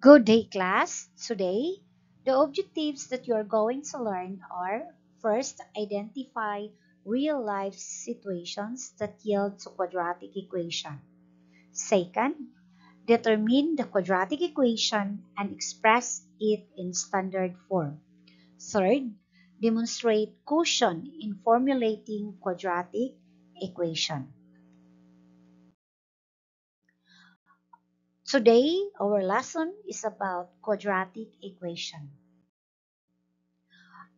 Good day, class. Today, the objectives that you are going to learn are: first, identify real-life situations that yield to quadratic equation. Second, determine the quadratic equation and express it in standard form. Third, demonstrate quotient in formulating quadratic equation. Today, our lesson is about quadratic equation.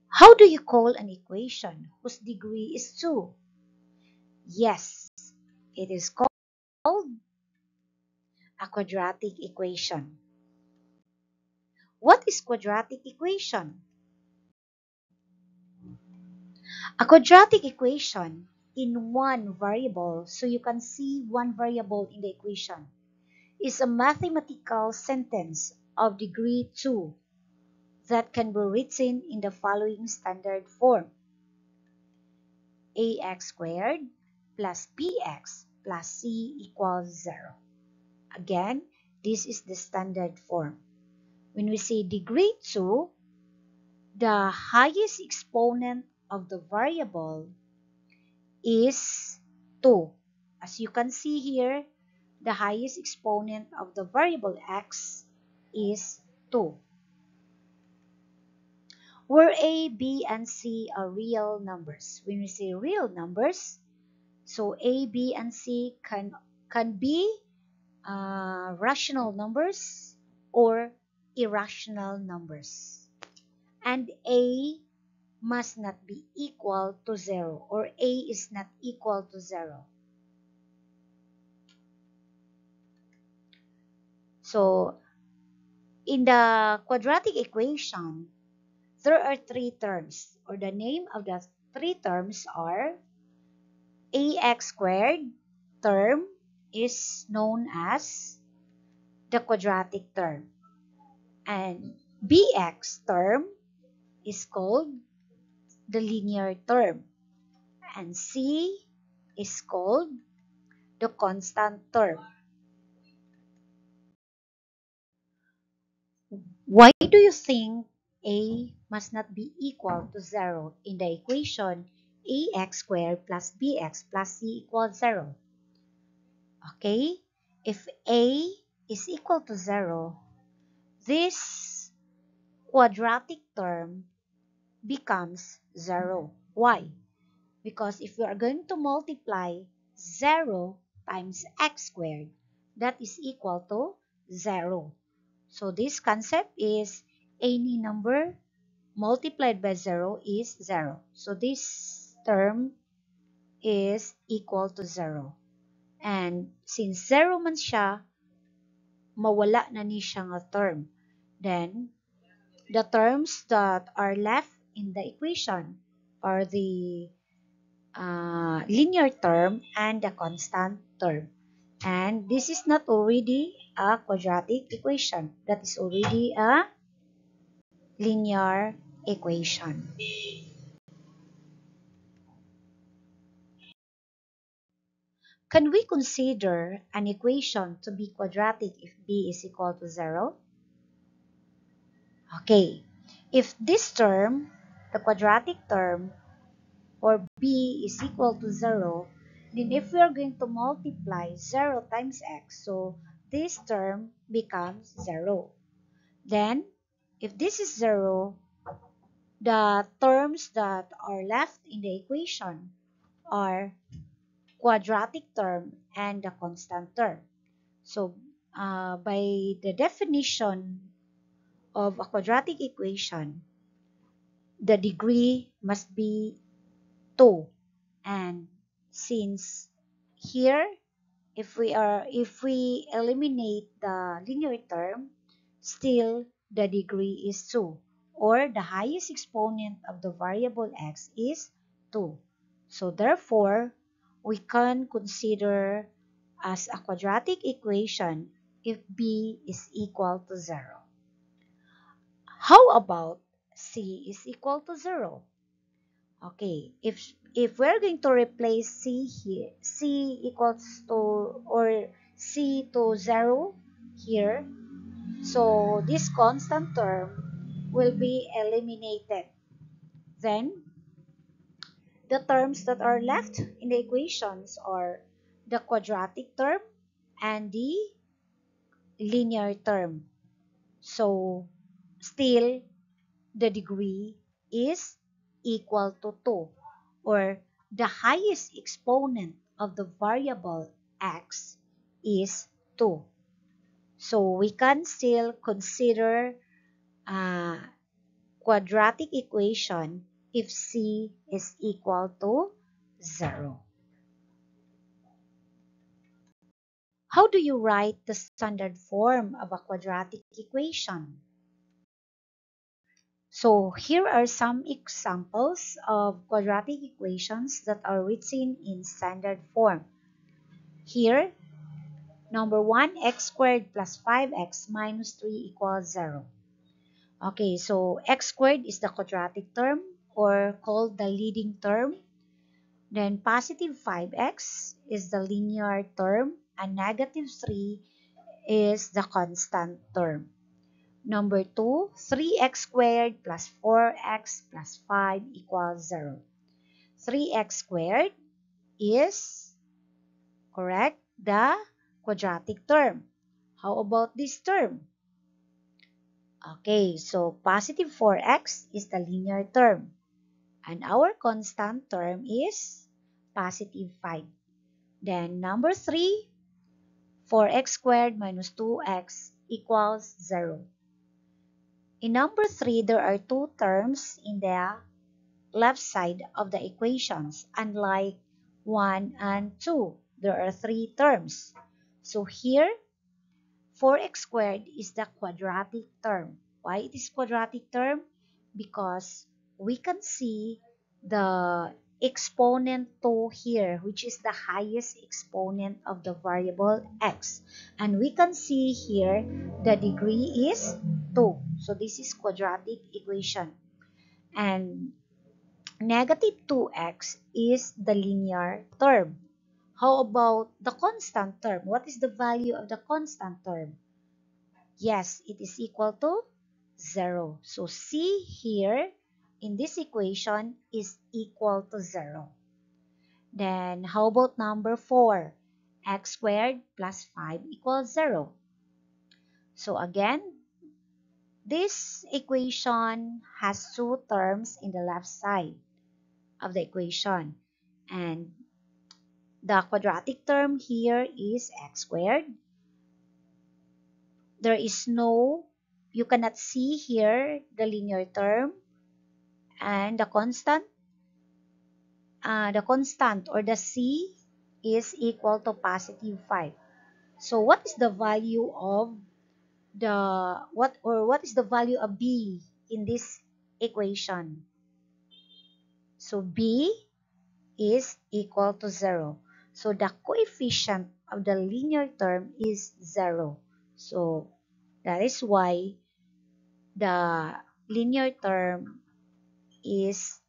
How do you call an equation whose degree is 2? Yes, it is called a quadratic equation. What is quadratic equation? A quadratic equation in one variable, so you can see one variable in the equation, is a mathematical sentence of degree 2 that can be written in the following standard form: ax squared plus bx plus c equals 0. Again, this is the standard form. When we say degree 2, the highest exponent of the variable is 2. As you can see here, the highest exponent of the variable x is 2. Where a, b, and c are real numbers. When we say real numbers, so a, b, and c can be rational numbers or irrational numbers. And a must not be equal to 0, or a is not equal to 0. So in the quadratic equation, there are three terms, or the name of the three terms are: ax squared term is known as the quadratic term, and bx term is called the linear term, and c is called the constant term. Why do you think a must not be equal to 0 in the equation ax squared plus bx plus c equals 0? Okay, if a is equal to 0, this quadratic term becomes 0. Why? Because if we are going to multiply 0 times x squared, that is equal to 0. So this concept is any number multiplied by 0 is 0. So this term is equal to 0. And since 0 man siya, mawala na ni siya nga term. Then, the terms that are left in the equation are the linear term and the constant term. And this is not already a quadratic equation. That is already a linear equation. Can we consider an equation to be quadratic if b is equal to 0? Okay, if this term, the quadratic term, or b is equal to 0, then if we are going to multiply 0 times x, so this term becomes 0. Then, if this is 0, the terms that are left in the equation are quadratic term and the constant term. So, by the definition of a quadratic equation, the degree must be 2. And since here, if we eliminate the linear term, still the degree is 2, or the highest exponent of the variable x is 2. So therefore, we can consider as a quadratic equation if b is equal to 0. How about c is equal to 0? Okay, if we're going to replace c here, c equals to, or c to 0 here, So this constant term will be eliminated. Then the terms that are left in the equations are the quadratic term and the linear term. So still the degree is equal to 2, or the highest exponent of the variable x is 2. So we can still consider a quadratic equation if c is equal to 0. How do you write the standard form of a quadratic equation? So here are some examples of quadratic equations that are written in standard form. Here, number 1, x squared plus 5x minus 3 equals 0. Okay, so x squared is the quadratic term or called the leading term. Then positive 5x is the linear term and negative 3 is the constant term. Number 2, 3x squared plus 4x plus 5 equals 0. 3x squared is, correct, the quadratic term. How about this term? Okay, so positive 4x is the linear term. And our constant term is positive 5. Then number 3, 4x squared minus 2x equals 0. In number 3, there are two terms in the left side of the equations. Unlike 1 and 2, there are 3 terms. So here, 4x squared is the quadratic term. Why it is quadratic term? Because we can see the exponent 2 here, which is the highest exponent of the variable x. And we can see here the degree is 2. So this is quadratic equation. And negative 2x is the linear term. How about the constant term? What is the value of the constant term? Yes, it is equal to 0. So C here in this equation is equal to 0. Then how about number 4? X squared plus 5 equals 0. So again, this equation has two terms in the left side of the equation. And the quadratic term here is x squared. There is no, you cannot see here the linear term, and the constant or the c is equal to positive 5. So what is the value of what is the value of b in this equation? So b is equal to 0. So the coefficient of the linear term is 0. So that is why the linear term is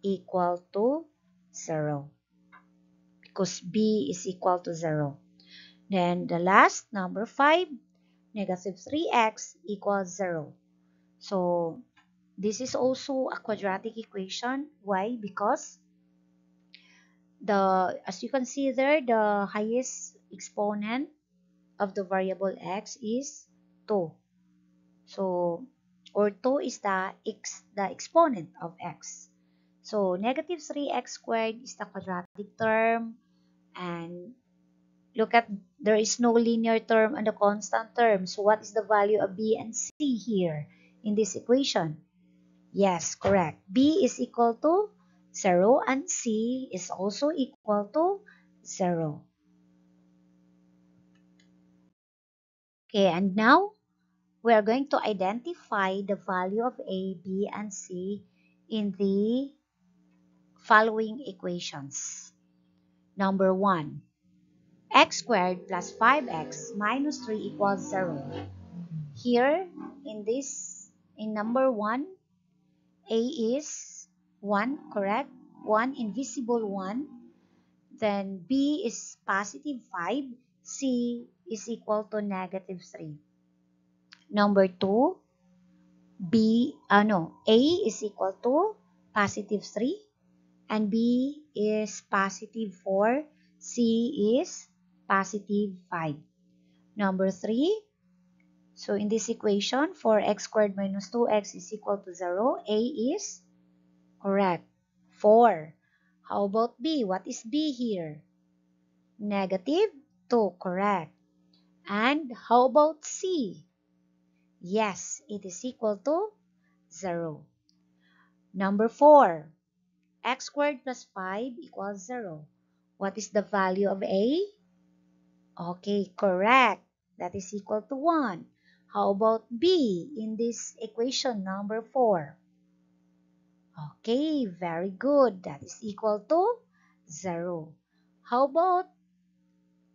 equal to 0, because b is equal to 0. Then the last, number 5, negative 3x equals 0. So this is also a quadratic equation. Why? Because as you can see there, the highest exponent of the variable x is 2. So, or 2 is the exponent of x. So, negative 3x squared is the quadratic term. And look at, there is no linear term and the constant term. So, what is the value of b and c here in this equation? Yes, correct. B is equal to 0 and C is also equal to 0. Okay, and now we are going to identify the value of A, B, and C in the following equations. Number 1, x squared plus 5x minus 3 equals 0. Here, in number 1, A is 1, correct? 1, invisible 1. Then B is positive 5, C is equal to negative 3. Number 2, A is equal to positive 3 and B is positive 4, C is positive 5. Number 3, so in this equation, 4x squared minus 2x is equal to 0. A is correct, 4. How about B? What is B here? Negative 2, correct. And how about C? Yes, it is equal to 0. Number 4, x squared plus 5 equals 0. What is the value of A? Okay, correct. That is equal to 1. How about B in this equation number 4? Okay, very good. That is equal to 0. How about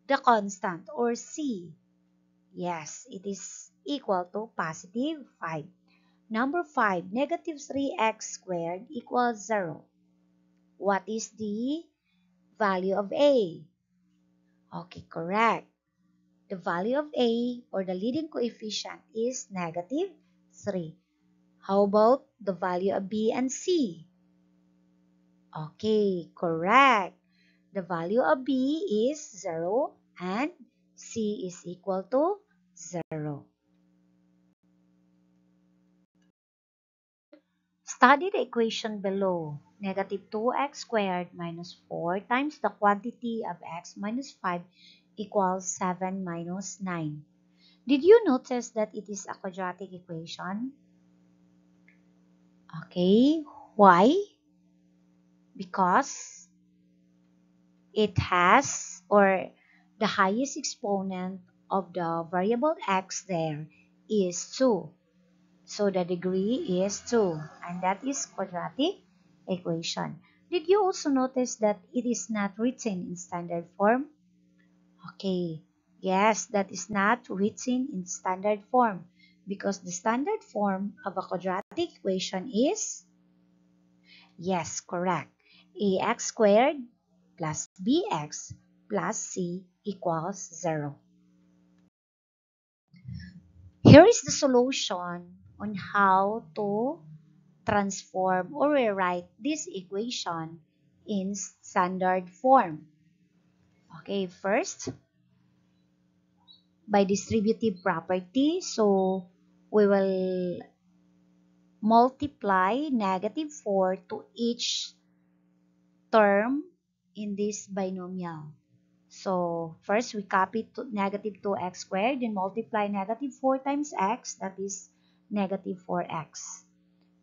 the constant or C? Yes, it is equal to positive 5. Number 5, negative 3x squared equals 0. What is the value of A? Okay, correct. The value of A or the leading coefficient is negative 3. How about the value of B and C? Okay, correct. The value of B is 0 and C is equal to 0. Study the equation below. Negative 2x squared minus 4 times the quantity of x minus 5 equals 7 minus 9. Did you notice that it is a quadratic equation? Okay, why? Because it has, or the highest exponent of the variable x there is 2. So the degree is 2, and that is quadratic equation. Did you also notice that it is not written in standard form? Okay, yes, that is not written in standard form because the standard form of a quadratic equation is, yes, correct, ax squared plus bx plus c equals 0. Here is the solution on how to transform or rewrite this equation in standard form. Okay, first, by distributive property, so we will multiply negative 4 to each term in this binomial. So first we copy to negative 2x squared, then multiply negative 4 times x, that is negative 4x.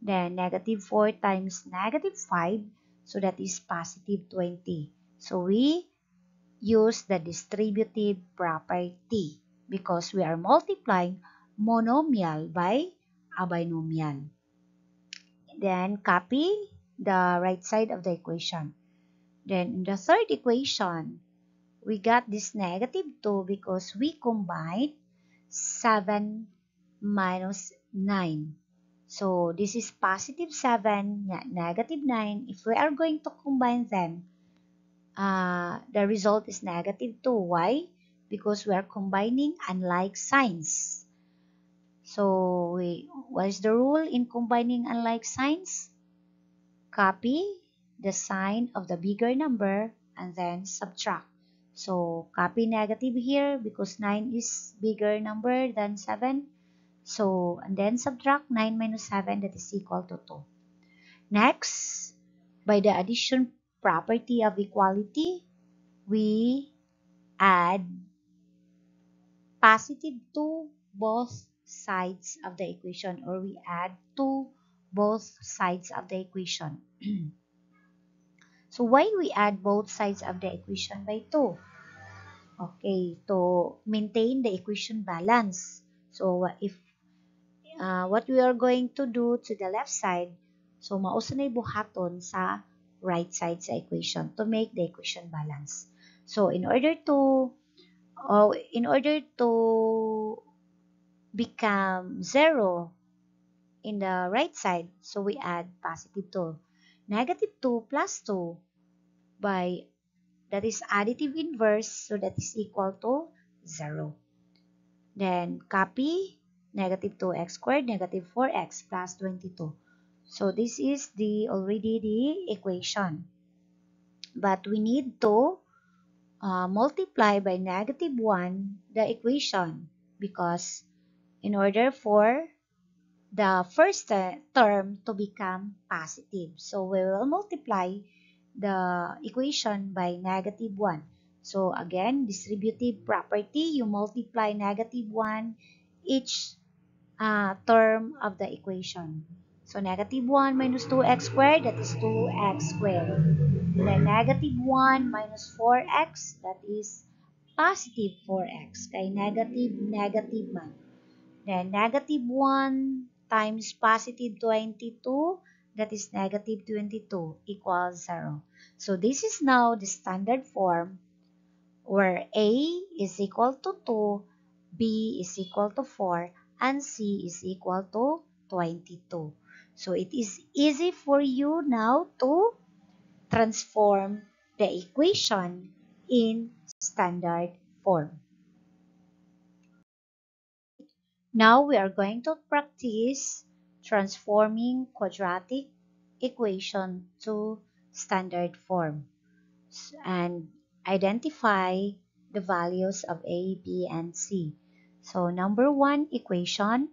Then negative 4 times negative 5, so that is positive 20. So we use the distributive property because we are multiplying monomial by a binomial. Then copy the right side of the equation. Then in the third equation, we got this negative 2 because we combined 7 minus 9. So this is positive 7, negative 9. If we are going to combine them, the result is negative 2. Why? Because we are combining unlike signs. So what is the rule in combining unlike signs? Copy the sign of the bigger number and then subtract. So copy negative here because 9 is bigger number than 7. So, and then subtract 9 minus 7, that is equal to 2. Next, by the addition property of equality, we add positive to both sides of the equation, or we add to both sides of the equation. So why we add both sides of the equation by 2? Okay, to maintain the equation balance. So if what we are going to do to the left side, so mausa na buhaton sa right side sa equation to make the equation balance. So in order to become 0 in the right side, so we add positive 2. Negative 2 plus 2 by, that is additive inverse, so that is equal to 0. Then copy negative 2x squared, negative 4x plus 22. So this is already the equation. But we need to multiply by negative 1 the equation, because in order for the first term to become positive. So we will multiply the equation by negative 1. So again, distributive property, you multiply negative 1 each term of the equation. So negative 1 minus 2x squared, that is 2x squared. Then negative 1 minus 4x, that is positive 4x. Kay negative, negative man. Then negative 1 times positive 22, that is negative 22, equals 0. So this is now the standard form where A is equal to 2, B is equal to 4, and C is equal to 22. So it is easy for you now to transform the equation in standard form. Now we are going to practice transforming quadratic equation to standard form and identify the values of A, B, and C. So number 1 equation,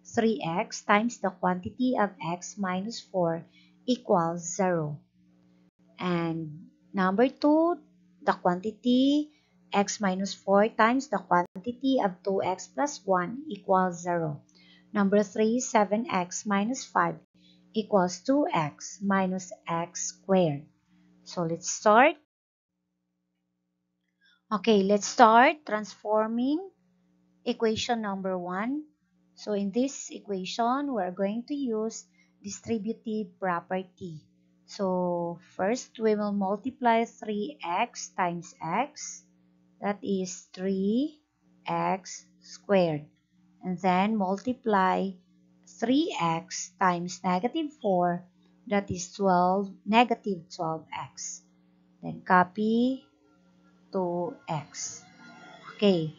3x times the quantity of x minus 4 equals 0. And number 2, the quantity x minus 4 times the quantity of 2x plus 1 equals 0. Number 3, 7x minus 5 equals 2x minus x squared. So let's start. Okay, let's start transforming equation number 1. So in this equation, we're going to use distributive property. So first, we will multiply 3x times x. That is 3x squared. And then multiply 3x times negative 4. That is negative 12x. Then copy 2x. Okay.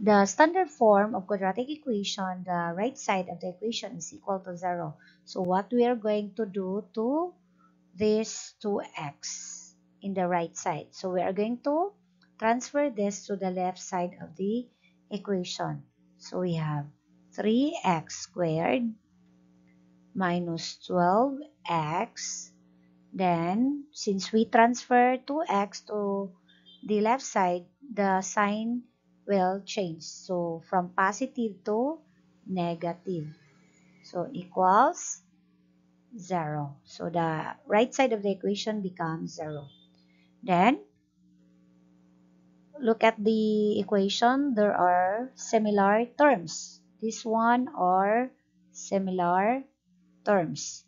The standard form of quadratic equation, the right side of the equation is equal to 0. So what we are going to do to this 2x in the right side? So we are going to transfer this to the left side of the equation. So we have 3x squared minus 12x. Then, since we transfer 2x to the left side, the sign will change. So, from positive to negative. So, equals 0. So, the right side of the equation becomes 0. Then, look at the equation. There are similar terms. This one are similar terms.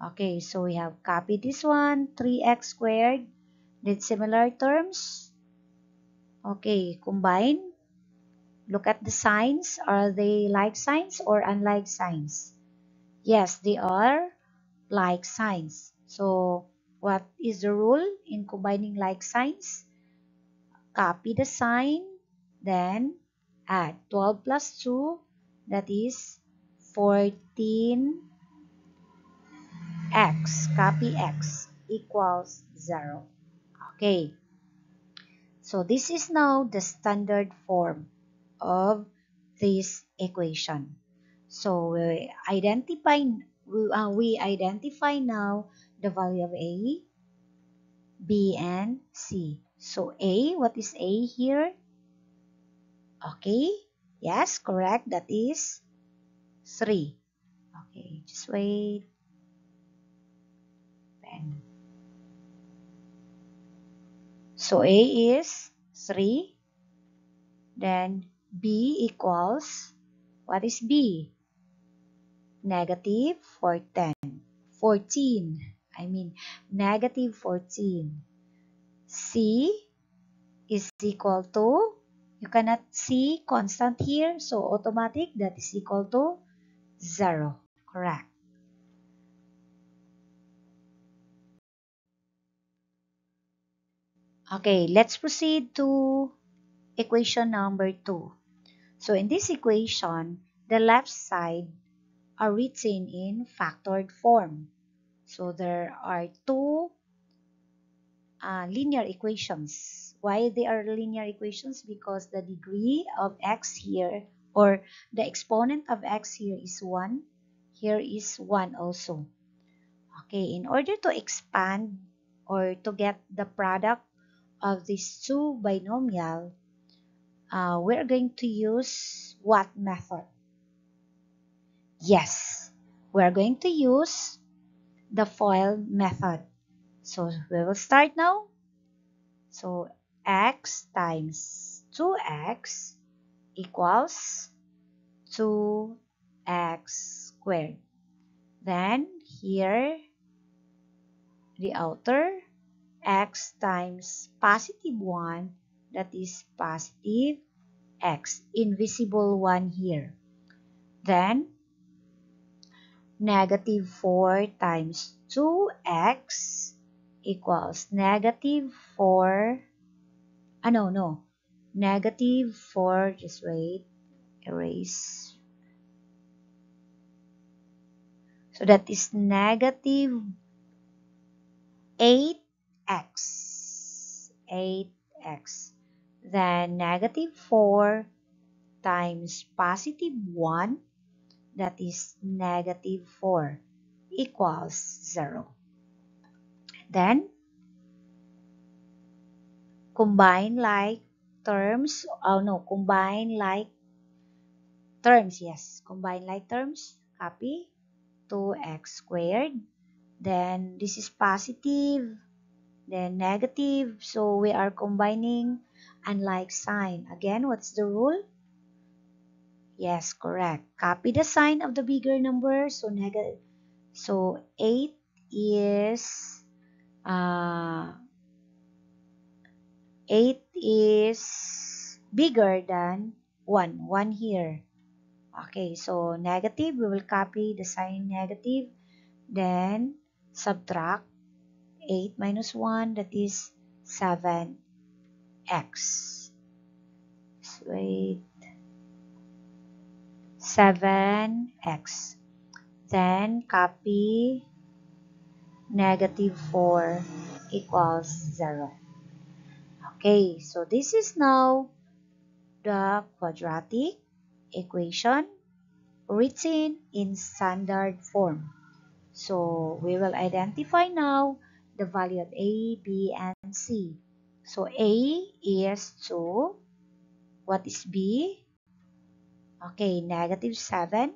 Okay, so we have copied this one, 3x squared. Did similar terms. Okay, combine. Look at the signs. Are they like signs or unlike signs? Yes, they are like signs. So, what is the rule in combining like signs? Copy the sign, then add 12 plus 2, that is 14x. Copy x equals 0. Okay. So this is now the standard form of this equation. So we identify now the value of A, B, and C. So A, what is A here? Okay, yes, correct. That is 3. Okay, just wait. Pen. So A is 3. Then B equals, what is B? Negative 14. I mean, negative 14. C is equal to, you cannot see constant here, so automatic, that is equal to 0. Correct. Okay, let's proceed to equation number 2. So in this equation, the left side are written in factored form. So there are two linear equations. Why they are linear equations? Because the degree of x here, or the exponent of x here is 1. Here is 1 also. Okay, in order to expand or to get the product of these two binomial, we're going to use what method? Yes, we're going to use the FOIL method. So we will start now. So x times 2x equals 2x squared. Then here, the outer x times positive 1, that is positive x, invisible 1 here. Then negative 4 times 2x equals negative 4, no, negative 4, just wait, erase. So that is negative 8x, 8x. Then negative 4 times positive 1, that is negative 4, equals 0. Then, combine like terms, combine like terms, yes, combine like terms, copy, 2x squared, then this is positive, then negative, so we are combining unlike sign. Again, what's the rule? Yes, correct. Copy the sign of the bigger number, so negative. So 8 is 8 is bigger than 1. 1 here. Okay, so negative, we will copy the sign negative, then subtract 8 minus 1, that is 7x. Wait, 7x. Then copy negative 4 equals 0. Okay, so this is now the quadratic equation written in standard form. So we will identify now the value of A, B, and C. So A is 2. What is B? Okay, negative 7.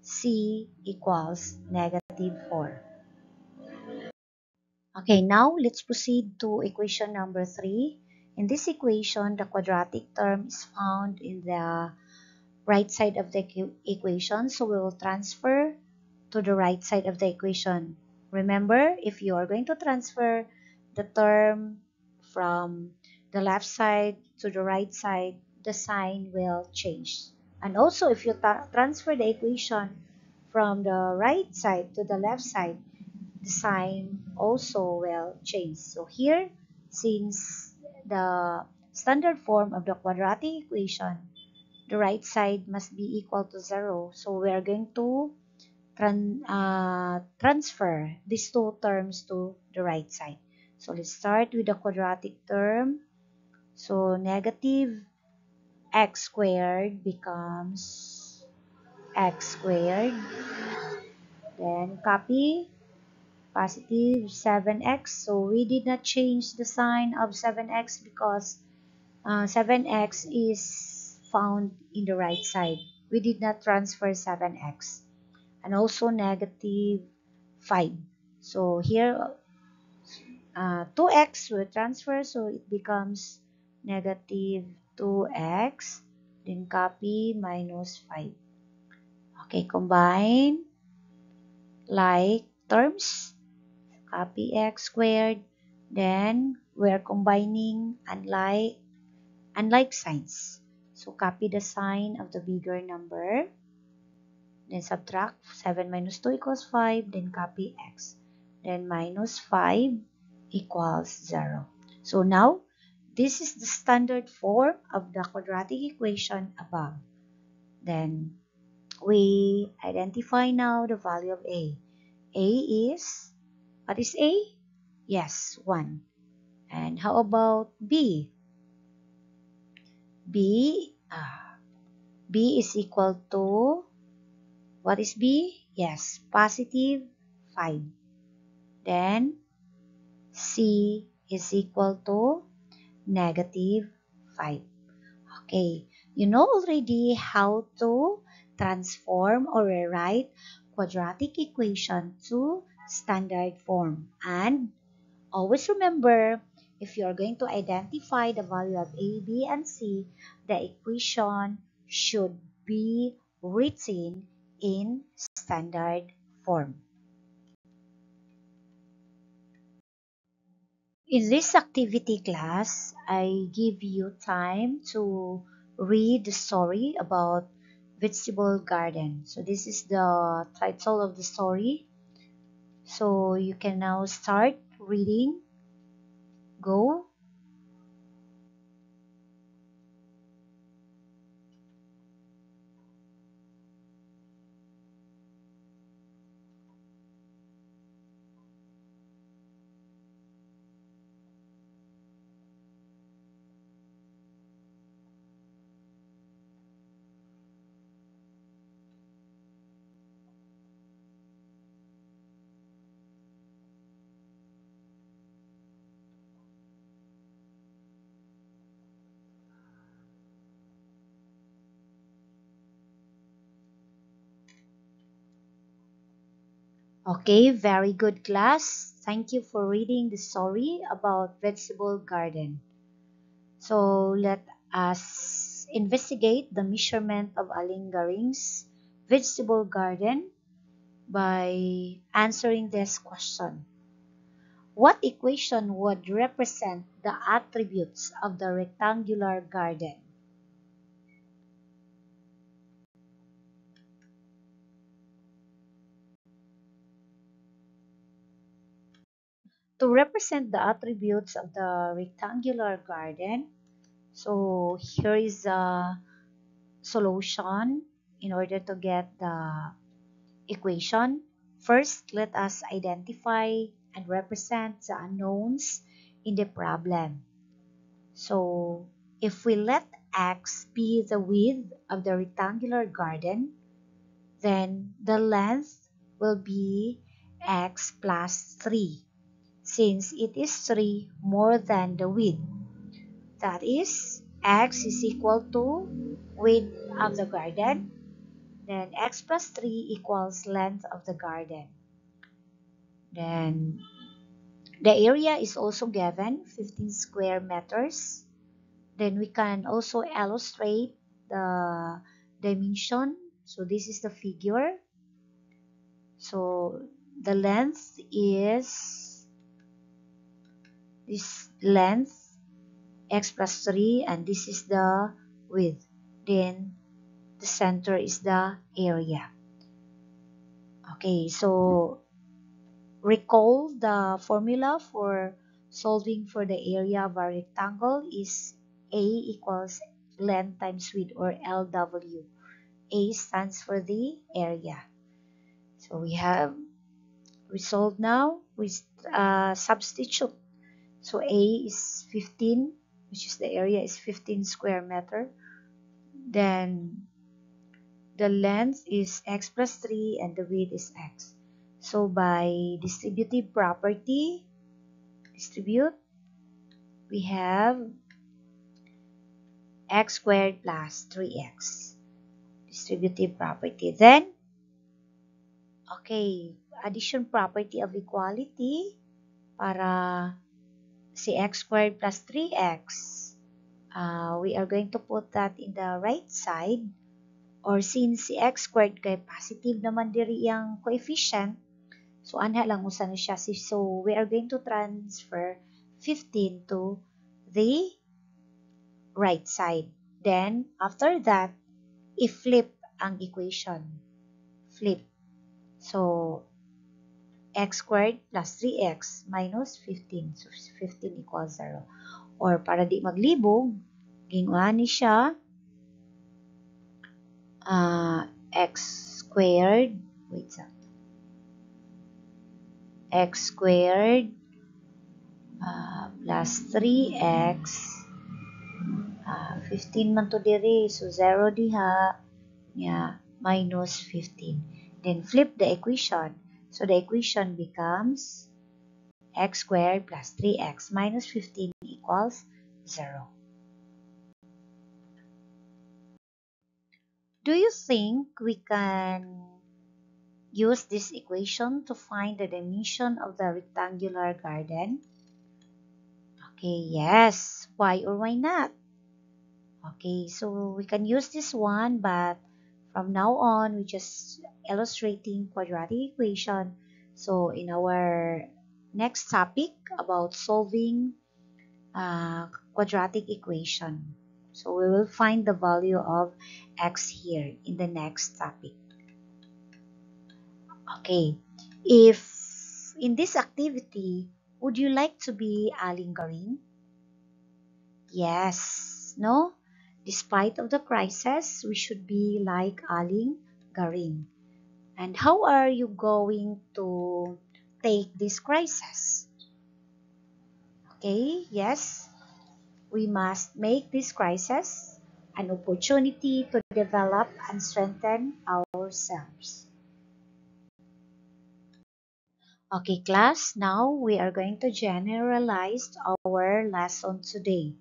C equals negative 4. Okay, now let's proceed to equation number 3. In this equation, the quadratic term is found in the right side of the equation. So we will transfer to the right side of the equation. Remember, if you are going to transfer the term from the left side to the right side, the sign will change. And also, if you transfer the equation from the right side to the left side, the sign also will change. So here, since the standard form of the quadratic equation, the right side must be equal to 0. So we are going to transfer these two terms to the right side. So let's start with the quadratic term. So negative x squared becomes x squared. Then copy positive 7x. So we did not change the sign of 7x because 7x is found in the right side. We did not transfer 7x. And also negative 5. So here 2x will transfer, so it becomes negative 2x. Then copy minus 5. Okay, combine like terms. Copy x squared. Then we're combining unlike signs. So copy the sign of the bigger number. Then subtract 7 minus 2 equals 5. Then copy x. Then minus 5 equals 0. So now, this is the standard form of the quadratic equation above. Then we identify now the value of A. A is, what is A? Yes, 1. And how about B? B is equal to, what is B? Yes, positive 5. Then C is equal to negative 5. Okay, you know already how to transform or rewrite quadratic equation to standard form. And always remember, if you are going to identify the value of A, B, and C, the equation should be written in standard form. In this activity class, I give you time to read the story about vegetable garden. So this is the title of the story. So you can now start reading. Go. Okay, very good class. Thank you for reading the story about vegetable garden. So let us investigate the measurement of Aling Garing's vegetable garden by answering this question. What equation would represent the attributes of the rectangular garden? To represent the attributes of the rectangular garden, so here is a solution in order to get the equation. First, let us identify and represent the unknowns in the problem. So, if we let x be the width of the rectangular garden, then the length will be x plus 3, since it is 3 more than the width. That is, x is equal to width of the garden, then x plus 3 equals length of the garden. Then the area is also given 15 square meters. Then we can also illustrate the dimension. So this is the figure. So the length is this length x plus 3, and this is the width. Then the center is the area. Okay, so recall the formula for solving for the area of a rectangle is A equals length times width, or LW. A stands for the area. So we have resolved now with substitute. So A is 15, which is the area is 15 square meter. Then the length is x plus 3 and the width is x. So by distributive property, we have x squared plus 3x. Distributive property. Then, okay, addition property of equality para si x squared plus 3x. We are going to put that in the right side, or since si x squared kay positive naman diri ang coefficient, so anha lang usa na siya. So we are going to transfer 15 to the right side. Then after that, i-flip ang equation. Flip. So x squared plus 3x minus 15. So 15 equals 0. Or para di maglibog, ginguha ni siya x squared, wait a x squared plus 3x 15 man to diri, so 0 diha, yeah, minus 15. Then flip the equation. So the equation becomes x squared plus 3x minus 15 equals 0. Do you think we can use this equation to find the dimension of the rectangular garden? Okay, yes. Why or why not? Okay, so we can use this one, but from now on, we're just illustrating quadratic equation. So in our next topic about solving quadratic equation. So we will find the value of x here in the next topic. Okay, if in this activity, would you like to be Aling Garin? Yes, no? Despite of the crisis, we should be like Aling Garin. And how are you going to take this crisis? Okay, yes, we must make this crisis an opportunity to develop and strengthen ourselves. Okay, class, now we are going to generalize our lesson today.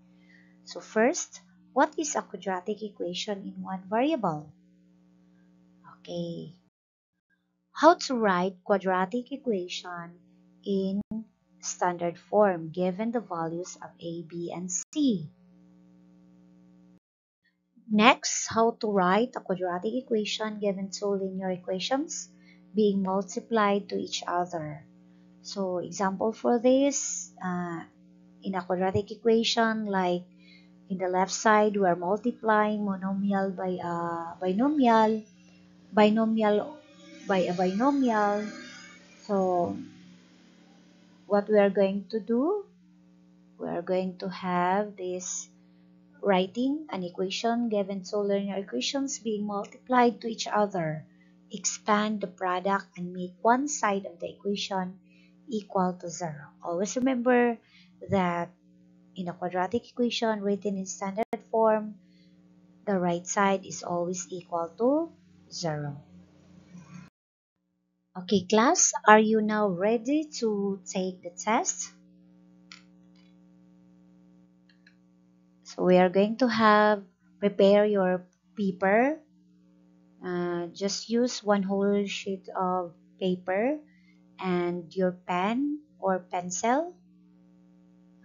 So first, what is a quadratic equation in one variable? Okay, how to write quadratic equation in standard form given the values of a, b, and c. Next, how to write a quadratic equation given two linear equations being multiplied to each other. So example for this, in a quadratic equation, like in the left side, we are multiplying monomial by a binomial, binomial by a binomial. So what we are going to do, we are going to have this writing an equation given two linear equations being multiplied to each other. Expand the product and make one side of the equation equal to 0. Always remember that in a quadratic equation written in standard form, the right side is always equal to 0. Okay, class, are you now ready to take the test? So we are going to have prepare your paper. Just use one whole sheet of paper and your pen or pencil.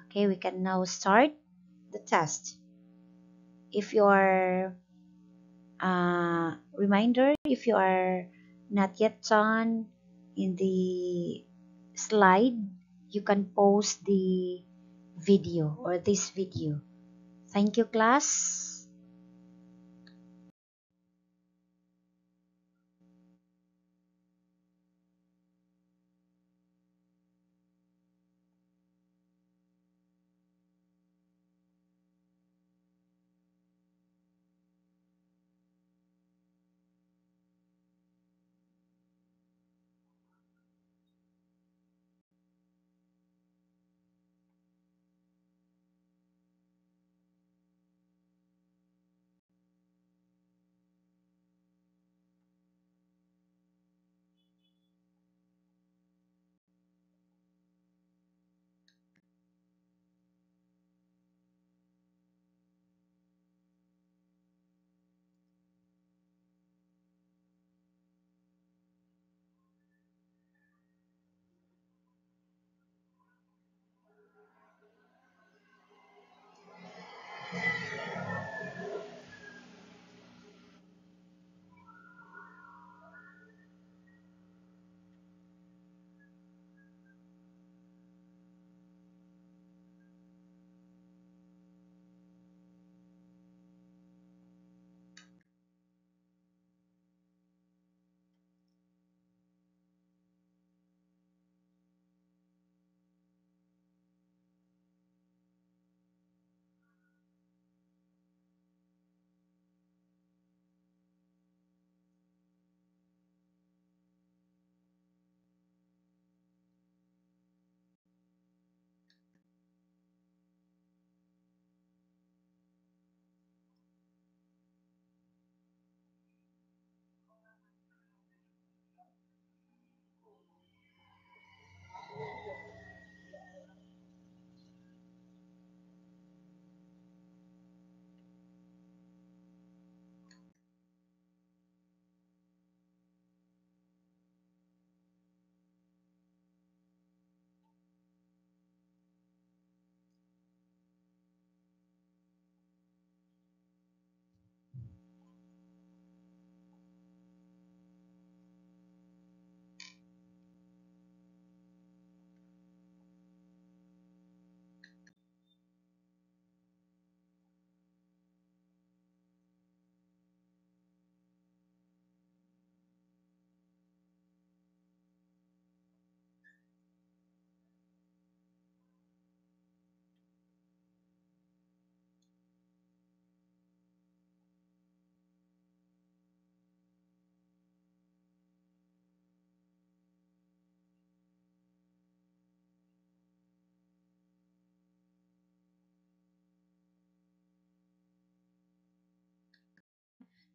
Okay, we can now start the test. If you are reminder, if you are not yet done in the slide, you can pause the video or this video. Thank you, class.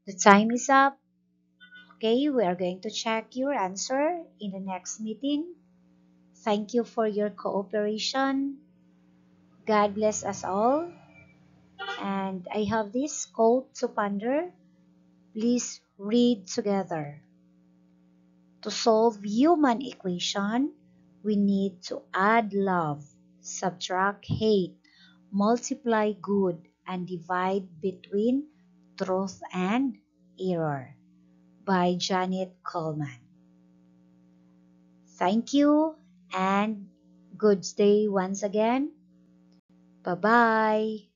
The time is up. Okay, we are going to check your answer in the next meeting. Thank you for your cooperation. God bless us all. And I have this quote to ponder. Please read together. To solve human equation, we need to add love, subtract hate, multiply good, and divide between truth and error. By Janet Coleman. Thank you and good day once again. Bye-bye.